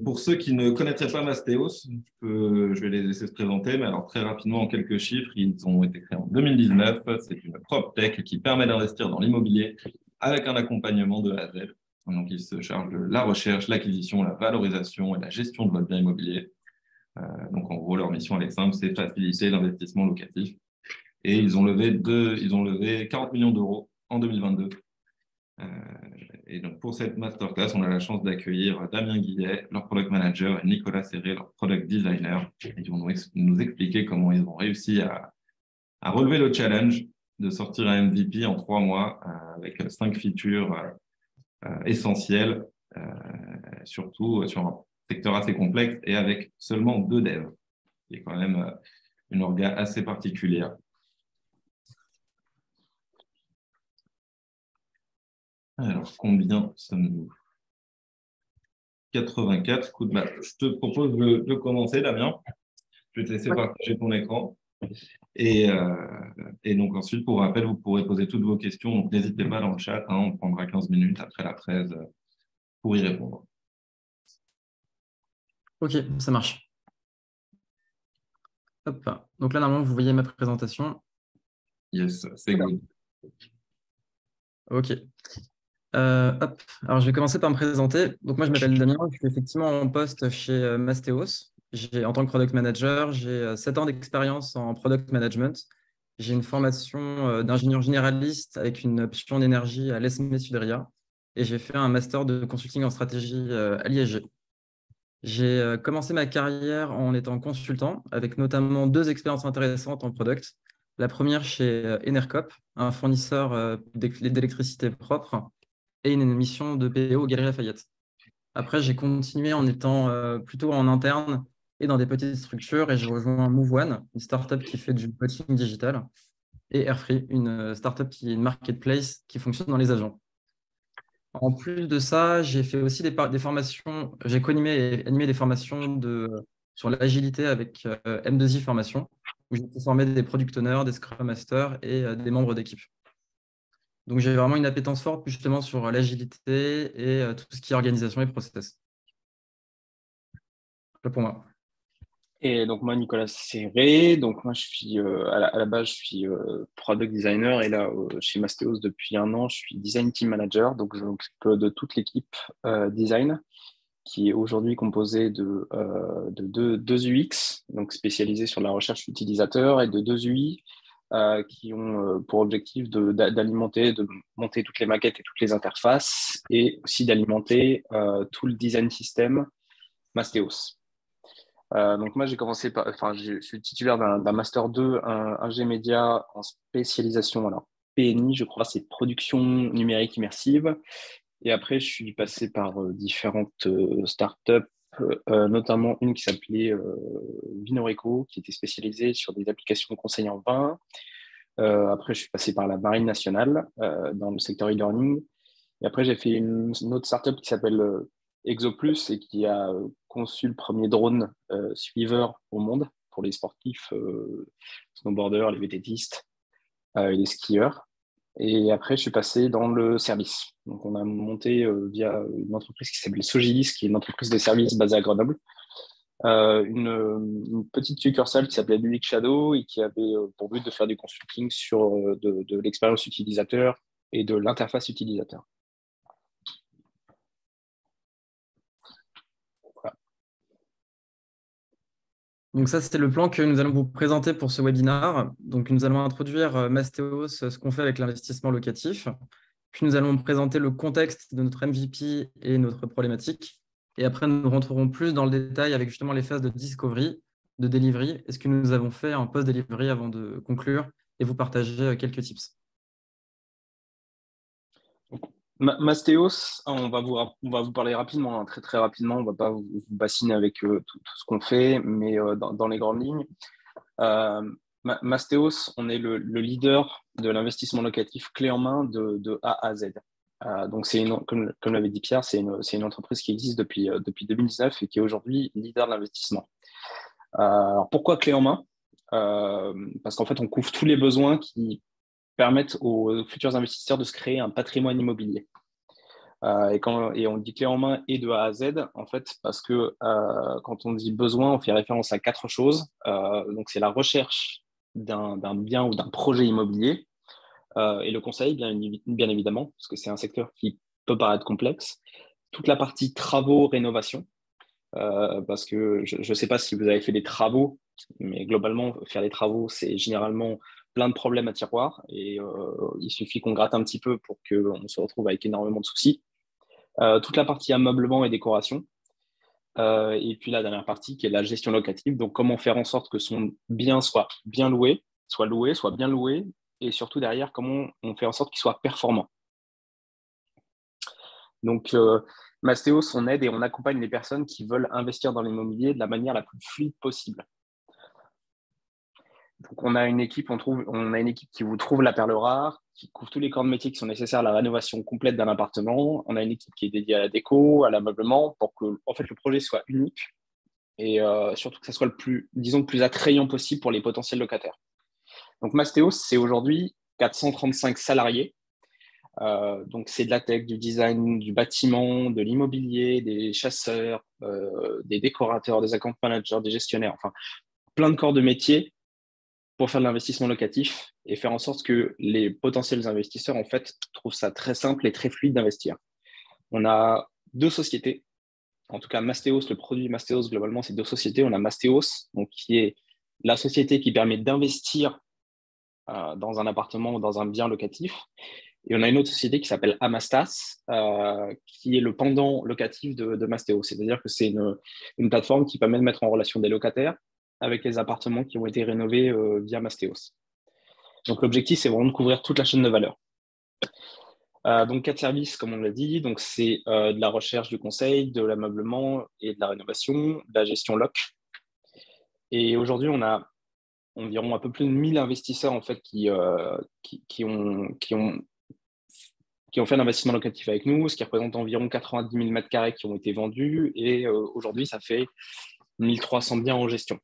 Pour ceux qui ne connaîtraient pas Mastéos, je vais les laisser se présenter, mais alors très rapidement, en quelques chiffres, ils ont été créés en 2019. C'est une PropTech qui permet d'investir dans l'immobilier avec un accompagnement de A à Z. Donc, ils se chargent de la recherche, l'acquisition, la valorisation et la gestion de votre bien immobilier. Donc, en gros, leur mission, elle est simple, c'est faciliter l'investissement locatif. Et ils ont levé 40 millions d'euros en 2022. Et donc, pour cette masterclass, on a la chance d'accueillir Damien Guillet, leur product manager, et Nicolas Serré, leur product designer. Et ils vont nous expliquer comment ils ont réussi à relever le challenge de sortir un MVP en 3 mois avec 5 features essentielles, surtout sur un secteur assez complexe et avec seulement 2 devs, qui est quand même une orga assez particulière. Alors, combien sommes-nous? 84. Écoute, je te propose de commencer, Damien. Je vais te laisser partager ton écran. Et, donc ensuite, pour rappel, vous pourrez poser toutes vos questions. Donc n'hésitez pas dans le chat. On prendra 15 minutes après la presse pour y répondre. Ok, ça marche. Hop. Donc là, normalement, vous voyez ma présentation. Yes, c'est good. Ok. Hop. Alors, je vais commencer par me présenter. Donc, moi, je m'appelle Damien. Je suis effectivement en poste chez Mastéos. En tant que product manager, j'ai 7 ans d'expérience en product management. J'ai une formation d'ingénieur généraliste avec une option en énergie à l'ESME Sudria. Et j'ai fait un master de consulting en stratégie à l'ISG. J'ai commencé ma carrière en étant consultant, avec notamment 2 expériences intéressantes en product. La première chez Enercop, un fournisseur d'électricité propre, et une mission de PO aux Galeries Lafayette. Après, j'ai continué en étant plutôt en interne et dans des petites structures, et j'ai rejoint MoveOne, une startup qui fait du coaching digital, et Airfree, une startup qui est une marketplace qui fonctionne dans les agents. En plus de ça, j'ai fait aussi des formations, j'ai co-animé et animé des formations sur l'agilité avec M2I Formation, où j'ai formé des product owners, des scrum masters et des membres d'équipe. Donc, j'ai vraiment une appétence forte justement sur l'agilité et tout ce qui est organisation et process. Voilà pour moi. Et donc moi, Nicolas Serré, donc moi je suis à la base je suis product designer et là chez Mastéos depuis 1 an, je suis design team manager, donc je m'occupe de toute l'équipe design qui est aujourd'hui composée de deux UX, donc spécialisés sur la recherche utilisateur, et de 2 UI qui ont pour objectif d'alimenter, de monter toutes les maquettes et toutes les interfaces, et aussi d'alimenter tout le design system Mastéos. Donc moi, j'ai commencé par, enfin, je suis titulaire d'un Master 2, un G Média en spécialisation, alors PNI, je crois, c'est production numérique immersive. Et après, je suis passé par différentes startups, notamment une qui s'appelait Vinoreco, qui était spécialisée sur des applications de conseil en vin. Après, je suis passé par la Marine nationale dans le secteur e-learning. Et après, j'ai fait une autre startup qui s'appelle ExoPlus et qui a conçu le premier drone suiveur au monde pour les sportifs, snowboarders, les VTTistes et les skieurs. Et après, je suis passé dans le service. Donc, on a monté via une entreprise qui s'appelle Sogilis, qui est une entreprise de services basée à Grenoble, une petite succursale qui s'appelait UX Shadow et qui avait pour but de faire du consulting sur de l'expérience utilisateur et de l'interface utilisateur. Donc ça, c'était le plan que nous allons vous présenter pour ce webinaire. Donc nous allons introduire Mastéos, ce qu'on fait avec l'investissement locatif. Puis nous allons présenter le contexte de notre MVP et notre problématique. Et après, nous rentrerons plus dans le détail avec justement les phases de discovery, de delivery, et ce que nous avons fait en post-delivery avant de conclure et vous partager quelques tips. Mastéos, on va vous parler rapidement, très très rapidement. On ne va pas vous bassiner avec tout ce qu'on fait, mais dans les grandes lignes. Mastéos, on est le leader de l'investissement locatif clé en main de A à Z. Donc, comme l'avait dit Pierre, c'est une entreprise qui existe depuis 2019 et qui est aujourd'hui leader de l'investissement. Alors, pourquoi clé en main? Parce qu'en fait, on couvre tous les besoins qui permettent aux futurs investisseurs de se créer un patrimoine immobilier. Et on dit clé en main et de A à Z, en fait, parce que quand on dit besoin, on fait référence à 4 choses. Donc, c'est la recherche d'un bien ou d'un projet immobilier et le conseil, bien évidemment, parce que c'est un secteur qui peut paraître complexe. Toute la partie travaux, rénovation, parce que je ne sais pas si vous avez fait des travaux, mais globalement, faire des travaux, c'est généralement plein de problèmes à tiroir et il suffit qu'on gratte un petit peu pour qu'on se retrouve avec énormément de soucis. Toute la partie ameublement et décoration. Et puis la dernière partie qui est la gestion locative. Donc, comment faire en sorte que son bien soit bien loué, soit bien loué, et surtout derrière, comment on fait en sorte qu'il soit performant. Donc, Mastéos, on aide et on accompagne les personnes qui veulent investir dans l'immobilier de la manière la plus fluide possible. Donc, on a une équipe qui vous trouve la perle rare, qui couvre tous les corps de métier qui sont nécessaires à la rénovation complète d'un appartement. On a une équipe qui est dédiée à la déco, à l'ameublement, pour que en fait, le projet soit unique et surtout que ça soit le plus attrayant possible pour les potentiels locataires. Donc, Mastéos, c'est aujourd'hui 435 salariés. Donc, c'est de la tech, du design, du bâtiment, de l'immobilier, des chasseurs, des décorateurs, des account managers, des gestionnaires, enfin, plein de corps de métier pour faire de l'investissement locatif et faire en sorte que les potentiels investisseurs, en fait, trouvent ça très simple et très fluide d'investir. On a 2 sociétés. En tout cas, Mastéos, le produit Mastéos, globalement, c'est 2 sociétés. On a Mastéos, donc, qui est la société qui permet d'investir dans un appartement ou dans un bien locatif. Et on a une autre société qui s'appelle Amastas, qui est le pendant locatif de Mastéos. C'est-à-dire que c'est une plateforme qui permet de mettre en relation des locataires avec les appartements qui ont été rénovés via Mastéos. Donc, l'objectif, c'est vraiment de couvrir toute la chaîne de valeur. Donc, 4 services, comme on l'a dit. Donc, c'est de la recherche, du conseil, de l'ameublement et de la rénovation, de la gestion loc. Et aujourd'hui, on a environ un peu plus de 1000 investisseurs en fait, qui ont fait un investissement locatif avec nous, ce qui représente environ 90 000 mètres carrés qui ont été vendus. Et aujourd'hui, ça fait 1300 biens en gestion.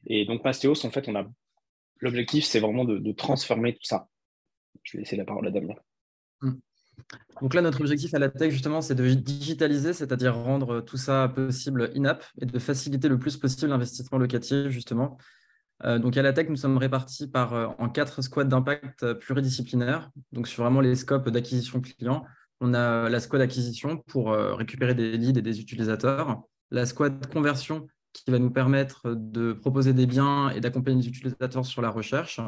Et donc, Mastéos, en fait, l'objectif, c'est vraiment de transformer tout ça. Je vais laisser la parole à Damien. Donc là, notre objectif à la tech, justement, c'est de digitaliser, c'est-à-dire rendre tout ça possible in-app et de faciliter le plus possible l'investissement locatif, justement. Donc à la tech, nous sommes répartis en 4 squads d'impact pluridisciplinaires. Donc sur vraiment les scopes d'acquisition client, on a la squad acquisition pour récupérer des leads et des utilisateurs, la squad conversion qui va nous permettre de proposer des biens et d'accompagner les utilisateurs sur la recherche,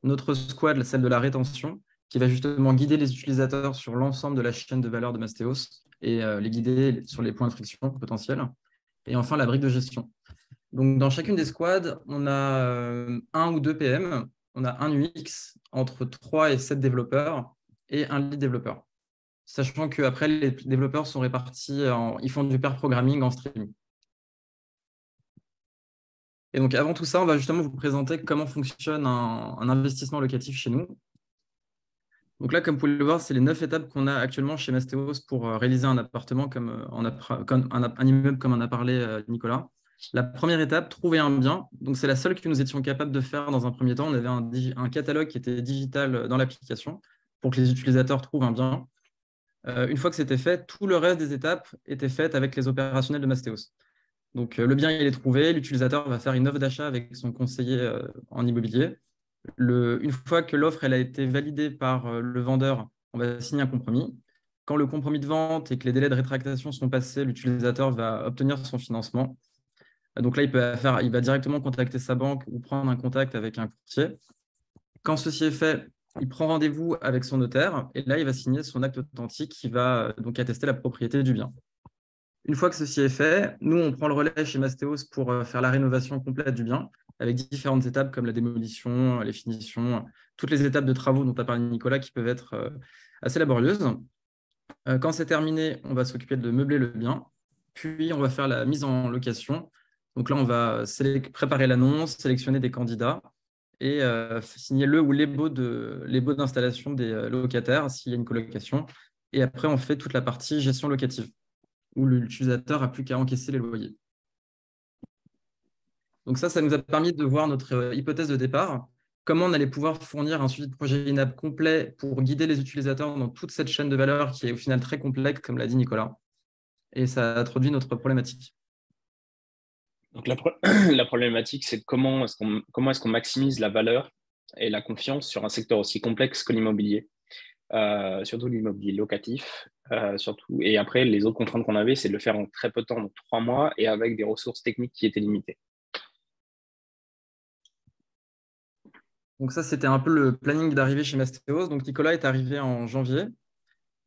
notre squad, celle de la rétention, qui va justement guider les utilisateurs sur l'ensemble de la chaîne de valeur de Mastéos et les guider sur les points de friction potentiels. Et enfin, la brique de gestion. Donc, dans chacune des squads, on a 1 ou 2 PM, on a un UX entre 3 et 7 développeurs et un lead développeur. Sachant qu'après, les développeurs sont répartis, ils font du pair programming en streaming. Et donc, avant tout ça, on va justement vous présenter comment fonctionne un investissement locatif chez nous. Donc là, comme vous pouvez le voir, c'est les 9 étapes qu'on a actuellement chez Mastéos pour réaliser un appartement comme un immeuble comme en a parlé Nicolas. La première étape, trouver un bien. Donc, c'est la seule que nous étions capables de faire dans un premier temps. On avait un catalogue qui était digital dans l'application pour que les utilisateurs trouvent un bien. Une fois que c'était fait, tout le reste des étapes était fait avec les opérationnels de Mastéos. Donc, le bien, il est trouvé. L'utilisateur va faire une offre d'achat avec son conseiller en immobilier. Une fois que l'offre a été validée par le vendeur, on va signer un compromis. Quand le compromis de vente et que les délais de rétractation sont passés, l'utilisateur va obtenir son financement. Donc là, il va directement contacter sa banque ou prendre un contact avec un courtier. Quand ceci est fait, il prend rendez-vous avec son notaire et là, il va signer son acte authentique qui va donc attester la propriété du bien. Une fois que ceci est fait, nous, on prend le relais chez Mastéos pour faire la rénovation complète du bien avec différentes étapes comme la démolition, les finitions, toutes les étapes de travaux dont a parlé Nicolas qui peuvent être assez laborieuses. Quand c'est terminé, on va s'occuper de meubler le bien, puis on va faire la mise en location. Donc là, on va préparer l'annonce, sélectionner des candidats et signer le ou les baux d'installation des locataires s'il y a une colocation. Et après, on fait toute la partie gestion locative où l'utilisateur n'a plus qu'à encaisser les loyers. Donc ça nous a permis de voir notre hypothèse de départ. comment on allait pouvoir fournir un suivi de projet in-app complet pour guider les utilisateurs dans toute cette chaîne de valeur qui est au final très complexe, comme l'a dit Nicolas. Et ça a introduit notre problématique. Donc la problématique, c'est comment est-ce qu'on maximise la valeur et la confiance sur un secteur aussi complexe que l'immobilier, surtout l'immobilier locatif. Surtout. Et après, les autres contraintes qu'on avait, c'est de le faire en très peu de temps, donc 3 mois, et avec des ressources techniques qui étaient limitées. Donc ça, c'était un peu le planning d'arrivée chez Mastéos. Donc Nicolas est arrivé en janvier.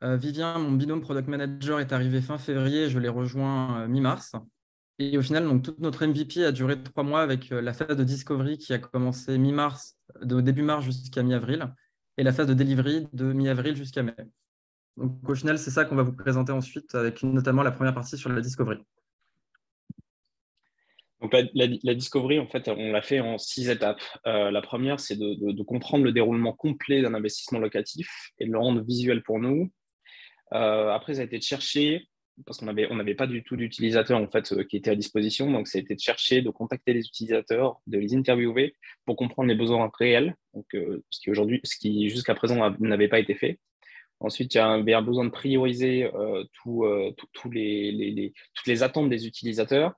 Vivien, mon binôme product manager, est arrivé fin février. Je l'ai rejoint mi-mars. Et au final, donc, toute notre MVP a duré 3 mois avec la phase de discovery qui a commencé mi-mars, de début mars jusqu'à mi-avril, et la phase de delivery de mi-avril jusqu'à mai. Donc au final, c'est ça qu'on va vous présenter ensuite, avec notamment la première partie sur la discovery. Donc la discovery, en fait, on l'a fait en 6 étapes. La première, c'est de comprendre le déroulement complet d'un investissement locatif et de le rendre visuel pour nous. Après, ça a été de chercher, parce qu'on n'avait pas du tout d'utilisateurs en fait, qui étaient à disposition. Donc, ça a été de chercher, de contacter les utilisateurs, de les interviewer pour comprendre les besoins réels, donc, ce qui jusqu'à présent n'avait pas été fait. Ensuite, il y avait un besoin de prioriser toutes les attentes des utilisateurs,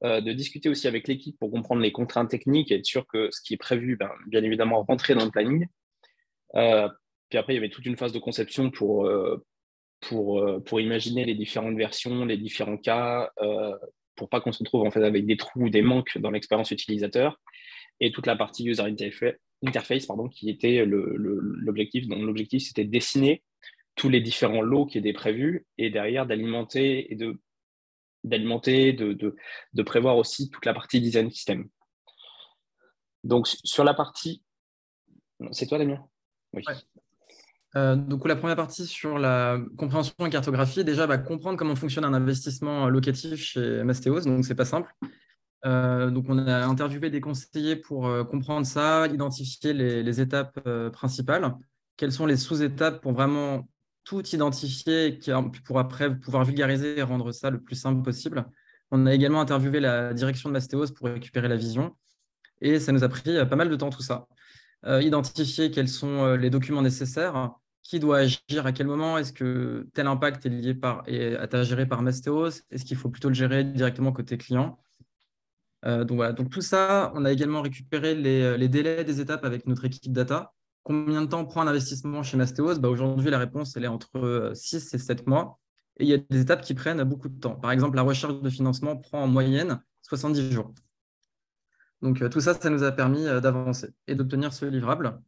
de discuter aussi avec l'équipe pour comprendre les contraintes techniques et être sûr que ce qui est prévu, bien évidemment, rentrer dans le planning. Puis après, il y avait toute une phase de conception pour imaginer les différentes versions, les différents cas, pour pas qu'on se retrouve en fait avec des trous ou des manques dans l'expérience utilisateur, et toute la partie user interface pardon, qui était l'objectif. Donc l'objectif, c'était de dessiner tous les différents lots qui étaient prévus et derrière d'alimenter et de prévoir aussi toute la partie design system. Donc sur la partie... C'est toi, Damien? Oui. Ouais. Donc la première partie sur la compréhension et cartographie, déjà comprendre comment fonctionne un investissement locatif chez Mastéos, donc c'est pas simple. Donc on a interviewé des conseillers pour comprendre ça, identifier les étapes principales, quelles sont les sous-étapes pour vraiment tout identifier et pour après pouvoir vulgariser et rendre ça le plus simple possible. On a également interviewé la direction de Mastéos pour récupérer la vision et ça nous a pris pas mal de temps tout ça. Identifier quels sont les documents nécessaires, qui doit agir à quel moment, est-ce que tel impact est géré par Mastéos, est-ce qu'il faut plutôt le gérer directement côté client. Donc voilà, donc tout ça, on a également récupéré les délais des étapes avec notre équipe data. Combien de temps prend un investissement chez Mastéos? Aujourd'hui, la réponse elle est entre 6 et 7 mois. Et il y a des étapes qui prennent beaucoup de temps. Par exemple, la recherche de financement prend en moyenne 70 jours. Donc tout ça, ça nous a permis d'avancer et d'obtenir ce livrable.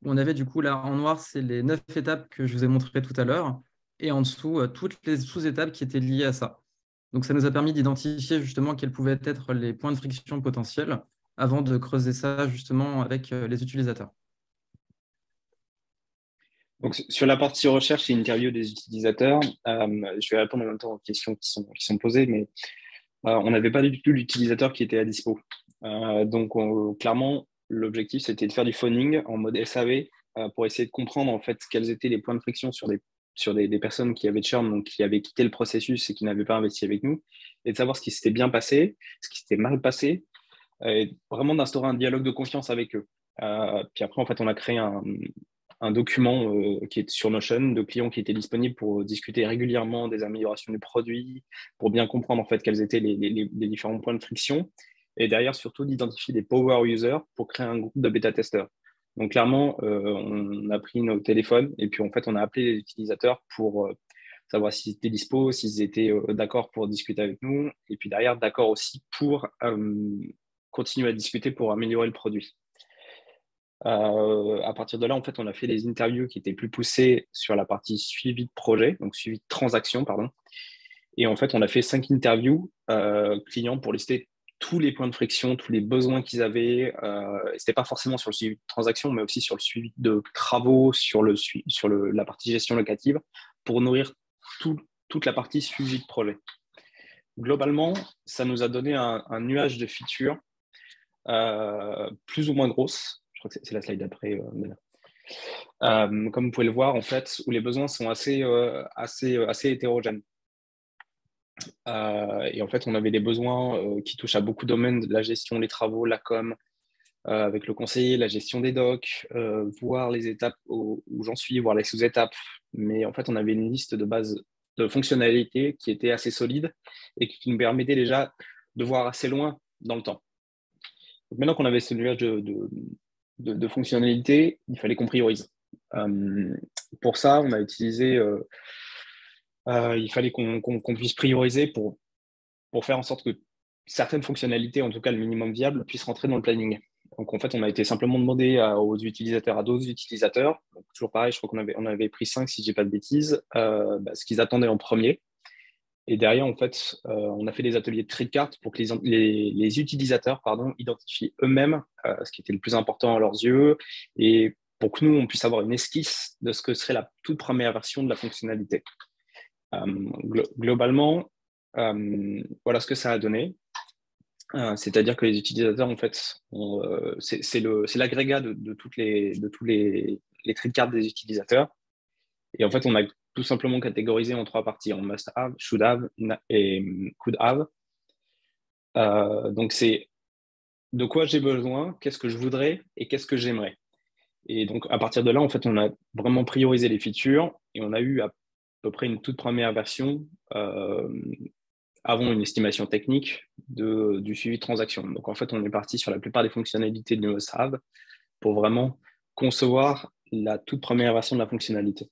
On avait du coup là en noir, c'est les 9 étapes que je vous ai montrées tout à l'heure. Et en dessous, toutes les sous-étapes qui étaient liées à ça. Donc, ça nous a permis d'identifier justement quels pouvaient être les points de friction potentiels avant de creuser ça justement avec les utilisateurs. Donc, sur la partie recherche et interview des utilisateurs, je vais répondre en même temps aux questions qui sont posées, mais on n'avait pas du tout l'utilisateur qui était à dispo. Donc, clairement, l'objectif, c'était de faire du phoning en mode SAV pour essayer de comprendre en fait quels étaient les points de friction sur des personnes qui avaient churn, donc qui avaient quitté le processus et qui n'avaient pas investi avec nous, et de savoir ce qui s'était bien passé, ce qui s'était mal passé, et vraiment d'instaurer un dialogue de confiance avec eux. Puis après, en fait, on a créé un document qui est sur Notion de clients qui étaient disponibles pour discuter régulièrement des améliorations du produit, pour bien comprendre en fait quels étaient les différents points de friction, et derrière surtout d'identifier des power users pour créer un groupe de bêta-testeurs. Donc clairement, on a pris nos téléphones et puis en fait on a appelé les utilisateurs pour savoir s'ils étaient dispo, s'ils étaient d'accord pour discuter avec nous, et puis derrière d'accord aussi pour continuer à discuter pour améliorer le produit. À partir de là, en fait, on a fait des interviews qui étaient plus poussées sur la partie suivi de projet, donc suivi de transaction, pardon. Et en fait, on a fait 5 interviews clients pour lister tous les points de friction, tous les besoins qu'ils avaient. C'était pas forcément sur le suivi de transaction, mais aussi sur le suivi de travaux, sur la partie gestion locative, pour nourrir toute la partie suivi de projet. Globalement, ça nous a donné un nuage de features plus ou moins grosses. Je crois que c'est la slide d'après. Comme vous pouvez le voir, en fait, où les besoins sont assez hétérogènes. Et en fait, on avait des besoins qui touchent à beaucoup de domaines, la gestion, les travaux, la com, avec le conseiller, la gestion des docs, voir les étapes où j'en suis, voir les sous-étapes. Mais en fait, on avait une liste de base de fonctionnalités qui était assez solide et qui nous permettait déjà de voir assez loin dans le temps. Donc maintenant qu'on avait ce nuage de fonctionnalités, il fallait qu'on priorise. Pour ça, on a utilisé, il fallait qu'on puisse prioriser pour faire en sorte que certaines fonctionnalités, en tout cas le minimum viable, puissent rentrer dans le planning. Donc en fait, on a été simplement demandé aux utilisateurs, à d'autres utilisateurs, donc, toujours pareil, je crois qu'on avait pris 5 si je dis pas de bêtises, ce qu'ils attendaient en premier. Et derrière, en fait, on a fait des ateliers de tri de cartes pour que les utilisateurs identifient eux-mêmes ce qui était le plus important à leurs yeux et pour que nous, on puisse avoir une esquisse de ce que serait la toute première version de la fonctionnalité. Globalement, voilà ce que ça a donné. C'est-à-dire que les utilisateurs, en fait, c'est l'agrégat de tous les tri de cartes des utilisateurs. Et en fait, on a tout simplement catégorisé en 3 parties, en must have, should have et could have. Donc, c'est de quoi j'ai besoin, qu'est-ce que je voudrais et qu'est-ce que j'aimerais. Et donc, à partir de là, en fait, on a vraiment priorisé les features et on a eu à peu près une toute première version avant une estimation technique du suivi de transaction. Donc, en fait, on est parti sur la plupart des fonctionnalités du must have pour vraiment concevoir la toute première version de la fonctionnalité.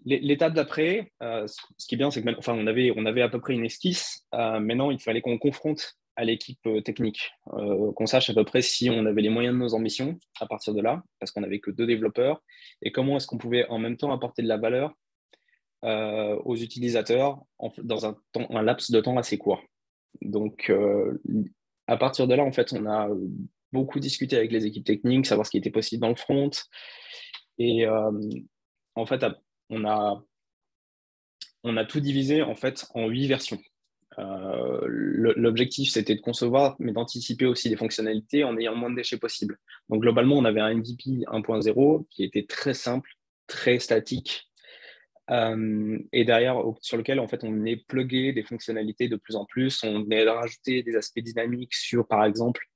L'étape d'après, ce qui est bien, c'est que on avait à peu près une esquisse. Maintenant, il fallait qu'on confronte à l'équipe technique, qu'on sache à peu près si on avait les moyens de nos ambitions à partir de là, parce qu'on n'avait que 2 développeurs, et comment est-ce qu'on pouvait en même temps apporter de la valeur aux utilisateurs dans un laps de temps assez court. Donc, à partir de là, en fait, on a beaucoup discuté avec les équipes techniques, savoir ce qui était possible dans le front, et en fait, on a tout divisé en fait en 8 versions. L'objectif, c'était de concevoir, mais d'anticiper aussi les fonctionnalités en ayant moins de déchets possible. Donc, globalement, on avait un MVP 1.0 qui était très simple, très statique, et derrière, sur lequel, en fait, on venait plugger des fonctionnalités de plus en plus. On venait rajouter des aspects dynamiques sur, par exemple,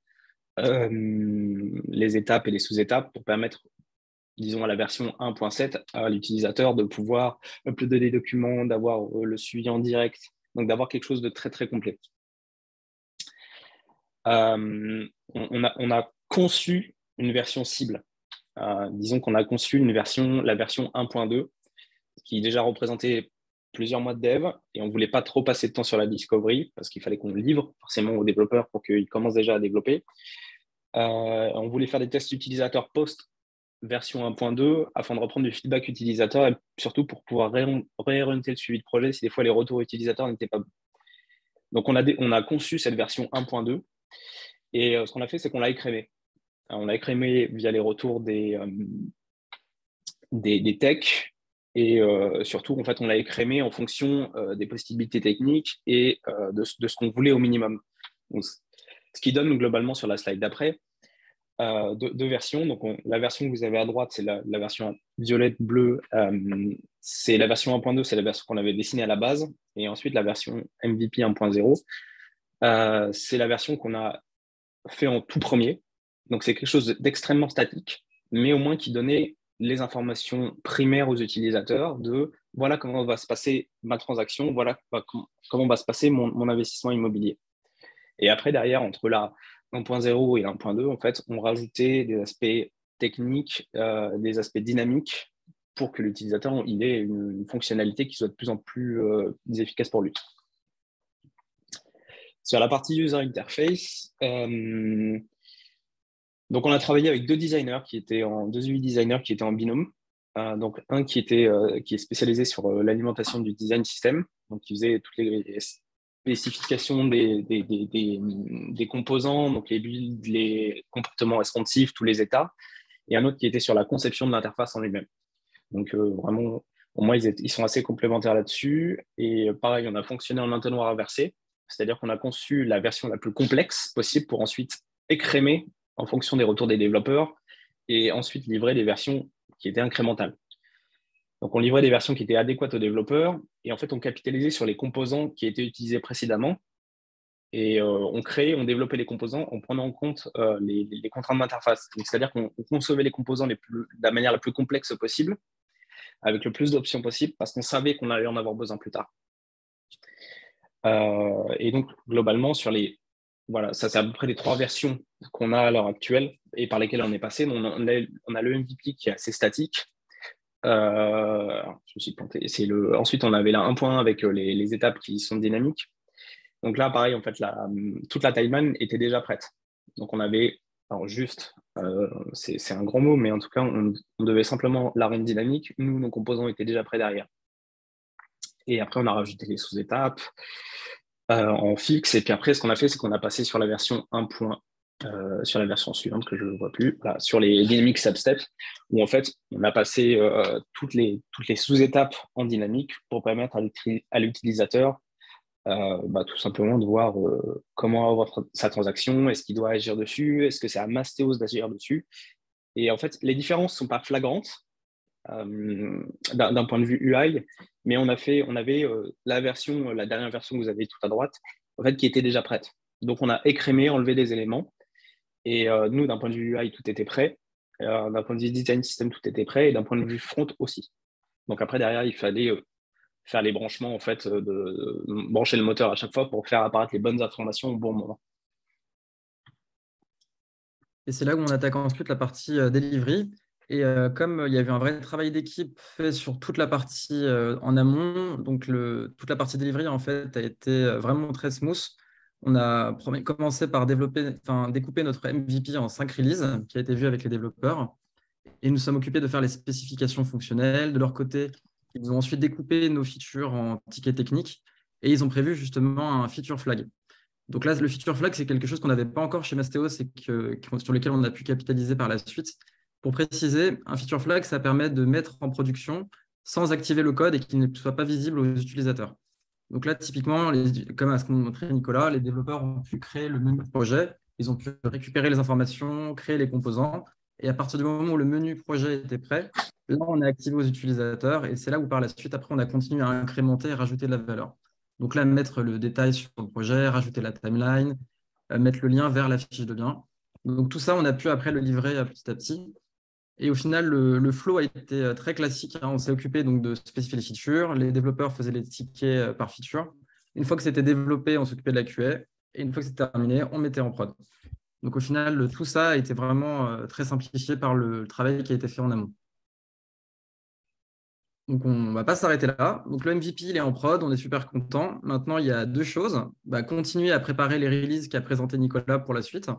les étapes et les sous-étapes pour permettre, disons, à la version 1.7, à l'utilisateur de pouvoir uploader des documents, d'avoir le suivi en direct, donc d'avoir quelque chose de très, très complet. On a conçu une version cible. Disons qu'on a conçu la version 1.2, qui déjà représentait plusieurs mois de dev, et on ne voulait pas trop passer de temps sur la discovery, parce qu'il fallait qu'on le livre forcément aux développeurs pour qu'ils commencent déjà à développer. On voulait faire des tests utilisateurs post version 1.2 afin de reprendre du feedback utilisateur et surtout pour pouvoir réorienter le suivi de projet si des fois les retours utilisateurs n'étaient pas bons. Donc, on a conçu cette version 1.2 et ce qu'on a fait, c'est qu'on l'a écrémé. On l'a écrémé via les retours des techs et surtout, en fait, on l'a écrémé en fonction des possibilités techniques et de ce qu'on voulait au minimum. Donc, ce qui donne globalement sur la slide d'après, 2 versions. Donc, la version que vous avez à droite, c'est la version violette-bleue. C'est la version 1.2, c'est la version qu'on avait dessinée à la base. Et ensuite, la version MVP 1.0, c'est la version qu'on a fait en tout premier. Donc, c'est quelque chose d'extrêmement statique, mais au moins qui donnait les informations primaires aux utilisateurs de voilà comment va se passer ma transaction, voilà comment va se passer mon investissement immobilier. Et après, derrière, entre la 1.0 et 1.2, en fait, on rajoutait des aspects techniques, des aspects dynamiques pour que l'utilisateur ait une fonctionnalité qui soit de plus en plus efficace pour lui. Sur la partie user interface, donc on a travaillé avec 2 designers deux UI designers qui étaient en binôme. Donc un qui est spécialisé sur l'alimentation du design system, donc qui faisait toutes les spécifications des composants, donc les builds, les comportements responsifs, tous les états, et un autre qui était sur la conception de l'interface en lui-même. Donc vraiment, pour moi, ils sont assez complémentaires là-dessus. Et pareil, on a fonctionné en entonnoir inversé, c'est-à-dire qu'on a conçu la version la plus complexe possible pour ensuite écrémer en fonction des retours des développeurs et ensuite livrer des versions qui étaient incrémentales. Donc, on livrait des versions qui étaient adéquates aux développeurs et en fait, on capitalisait sur les composants qui étaient utilisés précédemment Et on développait les composants en prenant en compte les contraintes d'interface. C'est-à-dire qu'on concevait les composants de la manière la plus complexe possible, avec le plus d'options possible, parce qu'on savait qu'on allait en avoir besoin plus tard. Et donc, globalement, voilà, ça c'est à peu près les 3 versions qu'on a à l'heure actuelle et par lesquelles on est passé. On a le MVP qui est assez statique. Je me suis planté. Ensuite, on avait la 1.1 avec les étapes qui sont dynamiques. Donc là, pareil, en fait, toute la timeline était déjà prête. Donc on avait, alors juste, c'est un grand mot, mais en tout cas, on devait simplement la rendre dynamique. Nous, nos composants étaient déjà prêts derrière. Et après, on a rajouté les sous-étapes en fixe. Et puis après, ce qu'on a fait, c'est qu'on a passé sur la version 1. Sur la version suivante que je ne vois plus, voilà, sur les dynamic substeps, où en fait, on a passé toutes les sous-étapes en dynamique pour permettre à l'utilisateur tout simplement de voir comment avoir sa transaction, est-ce qu'il doit agir dessus, est-ce que c'est à Mastéos d'agir dessus. Et en fait, les différences ne sont pas flagrantes d'un point de vue UI, mais on avait la dernière version que vous avez tout à droite, en fait, qui était déjà prête. Donc, on a écrémé, enlevé des éléments. Et nous, d'un point de vue UI, tout était prêt. D'un point de vue design system, tout était prêt. Et d'un point de vue front aussi. Donc après, derrière, il fallait faire les branchements, en fait, de brancher le moteur à chaque fois pour faire apparaître les bonnes informations au bon moment. Et c'est là où on attaque ensuite la partie delivery. Et comme il y avait un vrai travail d'équipe fait sur toute la partie en amont, donc toute la partie delivery en fait a été vraiment très smooth. On a commencé par découper notre MVP en 5 releases qui a été vu avec les développeurs. Et nous sommes occupés de faire les spécifications fonctionnelles. De leur côté, ils ont ensuite découpé nos features en tickets techniques et ils ont prévu justement un feature flag. Donc là, le feature flag, c'est quelque chose qu'on n'avait pas encore chez Mastéos et sur lequel on a pu capitaliser par la suite. Pour préciser, un feature flag, ça permet de mettre en production sans activer le code et qu'il ne soit pas visible aux utilisateurs. Donc là, typiquement, comme à ce qu'on montrait Nicolas, les développeurs ont pu créer le menu projet, ils ont pu récupérer les informations, créer les composants. Et à partir du moment où le menu projet était prêt, là, on est activé aux utilisateurs et c'est là où par la suite, après, on a continué à incrémenter et rajouter de la valeur. Donc là, mettre le détail sur le projet, rajouter la timeline, mettre le lien vers la fiche de lien. Donc tout ça, on a pu après le livrer petit à petit. Et au final, le flow a été très classique. On s'est occupé donc de spécifier les features. Les développeurs faisaient les tickets par feature. Une fois que c'était développé, on s'occupait de la QA. Et une fois que c'était terminé, on mettait en prod. Donc au final, tout ça a été vraiment très simplifié par le travail qui a été fait en amont. Donc, on ne va pas s'arrêter là. Donc, le MVP, il est en prod, on est super content. Maintenant, il y a 2 choses. Continuer à préparer les releases qu'a présenté Nicolas pour la suite.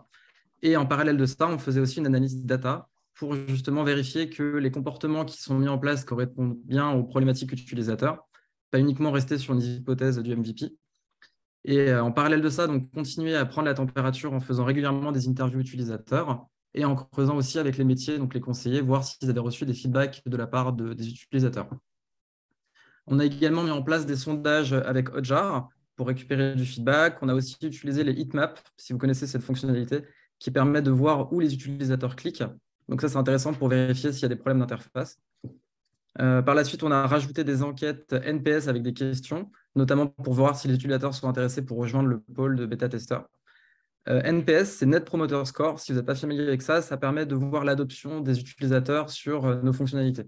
Et en parallèle de ça, on faisait aussi une analyse data pour justement vérifier que les comportements qui sont mis en place correspondent bien aux problématiques utilisateurs, pas uniquement rester sur une hypothèse du MVP. Et en parallèle de ça, donc continuer à prendre la température en faisant régulièrement des interviews utilisateurs et en creusant aussi avec les métiers, donc les conseillers, voir s'ils avaient reçu des feedbacks de la part des utilisateurs. On a également mis en place des sondages avec Hotjar pour récupérer du feedback. On a aussi utilisé les heatmaps, si vous connaissez cette fonctionnalité, qui permet de voir où les utilisateurs cliquent. Donc ça, c'est intéressant pour vérifier s'il y a des problèmes d'interface. Par la suite, on a rajouté des enquêtes NPS avec des questions, notamment pour voir si les utilisateurs sont intéressés pour rejoindre le pôle de bêta-testeurs. NPS, c'est Net Promoter Score. Si vous n'êtes pas familier avec ça, ça permet de voir l'adoption des utilisateurs sur nos fonctionnalités.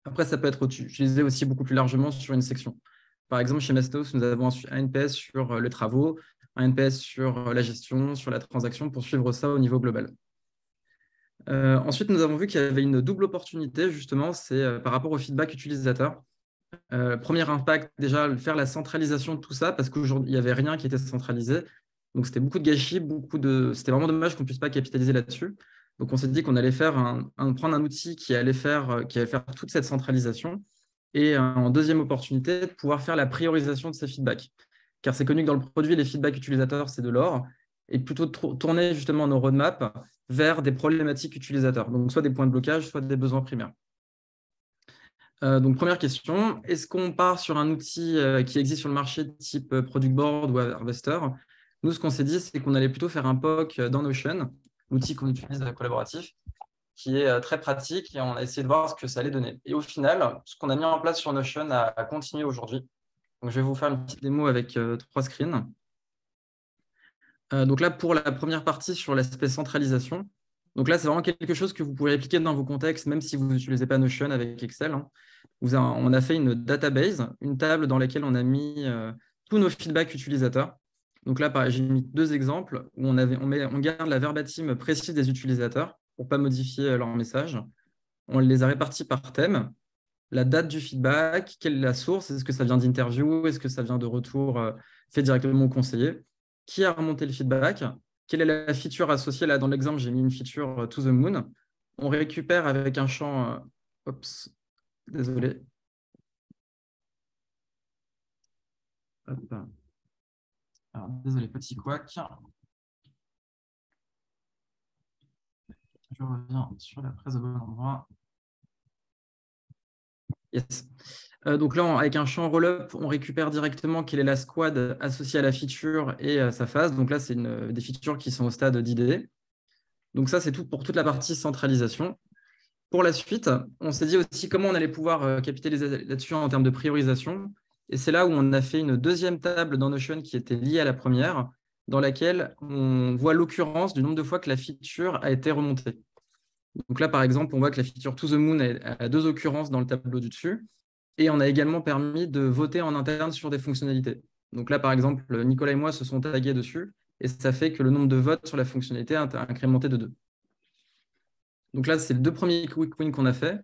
Après, ça peut être utilisé aussi beaucoup plus largement sur une section. Par exemple, chez Mastéos, nous avons un NPS sur les travaux, un NPS sur la gestion, sur la transaction, pour suivre ça au niveau global. Ensuite, nous avons vu qu'il y avait une double opportunité, justement, c'est par rapport au feedback utilisateur. Premier impact, déjà, faire la centralisation de tout ça, parce qu'aujourd'hui, il n'y avait rien qui était centralisé. Donc, c'était beaucoup de gâchis, c'était vraiment dommage qu'on ne puisse pas capitaliser là-dessus. Donc, on s'est dit qu'on allait prendre un outil qui allait faire toute cette centralisation. Et en deuxième opportunité, de pouvoir faire la priorisation de ces feedbacks. Car c'est connu que dans le produit, les feedbacks utilisateurs, c'est de l'or. Et plutôt de tourner justement nos roadmaps vers des problématiques utilisateurs. Donc, soit des points de blocage, soit des besoins primaires. Donc, première question, est-ce qu'on part sur un outil qui existe sur le marché type Product Board ou Harvester? Nous, ce qu'on s'est dit, c'est qu'on allait plutôt faire un POC dans Notion, l'outil qu'on utilise collaboratif, qui est très pratique et on a essayé de voir ce que ça allait donner. Et au final, ce qu'on a mis en place sur Notion a continué aujourd'hui. Donc, je vais vous faire une petite démo avec 3 screens. Donc là, pour la première partie sur l'aspect centralisation, donc là, c'est vraiment quelque chose que vous pouvez répliquer dans vos contextes, même si vous n'utilisez pas Notion avec Excel, hein. On a fait une database, une table dans laquelle on a mis tous nos feedbacks utilisateurs. Donc là, j'ai mis 2 exemples où on garde la verbatim précise des utilisateurs pour ne pas modifier leur message. On les a répartis par thème, la date du feedback, quelle est la source, est-ce que ça vient d'interview, est-ce que ça vient de retour fait directement au conseiller, qui a remonté le feedback, quelle est la feature associée. Là, dans l'exemple, j'ai mis une feature to the moon. On récupère avec un champ... Oups, désolé. Hop. Alors, désolé, petit couac. Je reviens sur la presse au bon endroit. Yes. Donc là, avec un champ roll-up, on récupère directement quelle est la squad associée à la feature et à sa phase. Donc là, c'est des features qui sont au stade d'IDE. Donc ça, c'est tout pour toute la partie centralisation. Pour la suite, on s'est dit aussi comment on allait pouvoir capitaliser là-dessus en termes de priorisation. Et c'est là où on a fait une deuxième table dans Notion qui était liée à la première, dans laquelle on voit l'occurrence du nombre de fois que la feature a été remontée. Donc là, par exemple, on voit que la feature To the Moon a 2 occurrences dans le tableau du dessus. Et on a également permis de voter en interne sur des fonctionnalités. Donc là, par exemple, Nicolas et moi se sont tagués dessus. Et ça fait que le nombre de votes sur la fonctionnalité a incrémenté de 2. Donc là, c'est les 2 premiers quick wins qu'on a fait.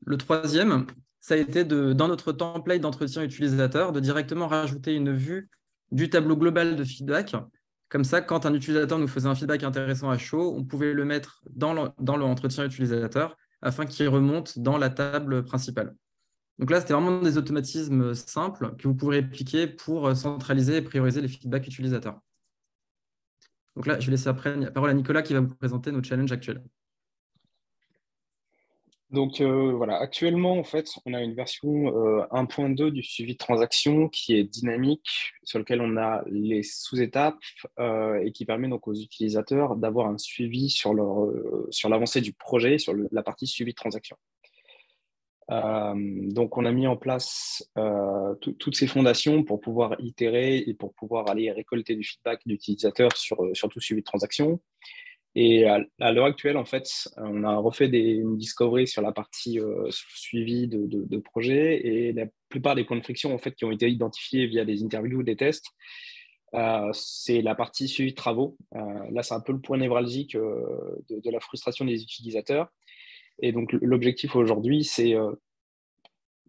Le troisième, ça a été dans notre template d'entretien utilisateur, de directement rajouter une vue du tableau global de feedback. Comme ça, quand un utilisateur nous faisait un feedback intéressant à chaud, on pouvait le mettre dans l'entretien utilisateur afin qu'il remonte dans la table principale. Donc là, c'était vraiment des automatismes simples que vous pourrez appliquer pour centraliser et prioriser les feedbacks utilisateurs. Donc là, je vais laisser après la parole à Nicolas qui va vous présenter nos challenges actuels. Donc voilà, actuellement, en fait, on a une version 1.2 du suivi de transaction qui est dynamique, sur lequel on a les sous-étapes et qui permet donc aux utilisateurs d'avoir un suivi sur l'avancée du projet, sur la partie suivi de transaction. Donc, on a mis en place toutes ces fondations pour pouvoir itérer et pour pouvoir aller récolter du feedback d'utilisateurs sur tout suivi de transaction. Et à l'heure actuelle, en fait, on a refait une discovery sur la partie suivi de projet et la plupart des points de friction en fait, qui ont été identifiés via des interviews, des tests, c'est la partie suivi de travaux. Là, c'est un peu le point névralgique de la frustration des utilisateurs. Et donc, l'objectif aujourd'hui, c'est